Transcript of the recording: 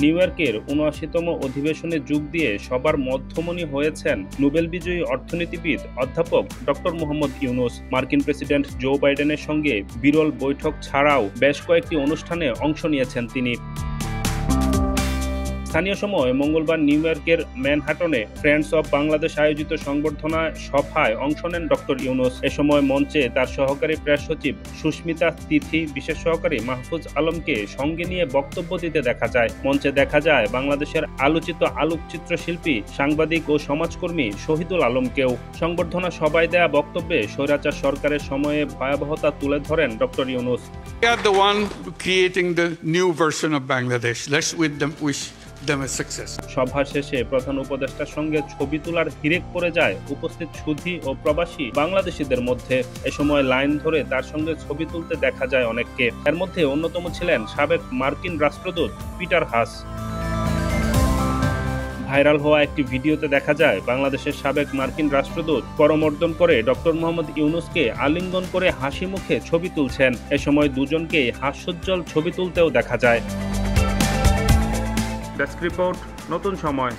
New ইয়র্কের ৭৯তম অধিবেশনে যোগ দিয়ে সবার মধ্যমণি হয়েছেন নোবেল বিজয়ী অর্থনীতিবিদ অধ্যাপক ডক্টর মোহাম্মদ ইউনূস। মার্কিন প্রেসিডেন্ট জো বাইডেনের সঙ্গে বিরল বৈঠক ছাড়াও বেশ কয়েকটি অনুষ্ঠানে অংশ নিয়েছেন তিনি। স্থানীয় সময় মঙ্গলবার নিউ ইয়র্কের ম্যানহাটনে ফ্রেন্ডস অব বাংলাদেশ আয়োজিত সংবর্ধনা সভায় অংশ নেন ডক্টর ইউনূস। এ সময় মঞ্চে তার সহকারী প্রেস সচিব সুস্মিতা তিথি, বিশেষ সহকারী মাহফুজ আলমকে সঙ্গে নিয়ে বক্তব্য দিতে দেখা যায়। মঞ্চে দেখা যায় বাংলাদেশের আলোচিত আলোকচিত্র শিল্পী, সাংবাদিক ও সমাজকর্মী শহীদুল আলমকেও। সংবর্ধনা সভায় দেয়া বক্তব্যে স্বৈরাচার সরকারের সময়ে ভয়াবহতা তুলে ধরেন doctor Yunus. We are the one creating the new version of Bangladesh. Let's wish them a success. সভা শেষে প্রধান উপদেষ্টার সঙ্গে ছবি তোলার হিড়েক পড়ে যায় উপস্থিত সুধী ও প্রবাসী বাংলাদেশিদের মধ্যে। এ সময় লাইন ধরে তার সঙ্গে ছবি তুলতে দেখা যায় অনেককে। এর মধ্যে অন্যতম ছিলেন সাবেক মার্কিন রাষ্ট্রদূত পিটার হাস। ভাইরাল হওয়া একটি ভিডিওতে দেখা যায় বাংলাদেশের সাবেক মার্কিন রাষ্ট্রদূত করমর্দন করে ডক্টর মোহাম্মদ ইউনূসকে আলিঙ্গন করে হাসি মুখে ছবি তুলছেন। এ সময় দুজনকেই হাস্যোজ্জ্বল ছবি তুলতেও দেখা যায়। ডেস্ক রিপোর্ট, নতুন সময়।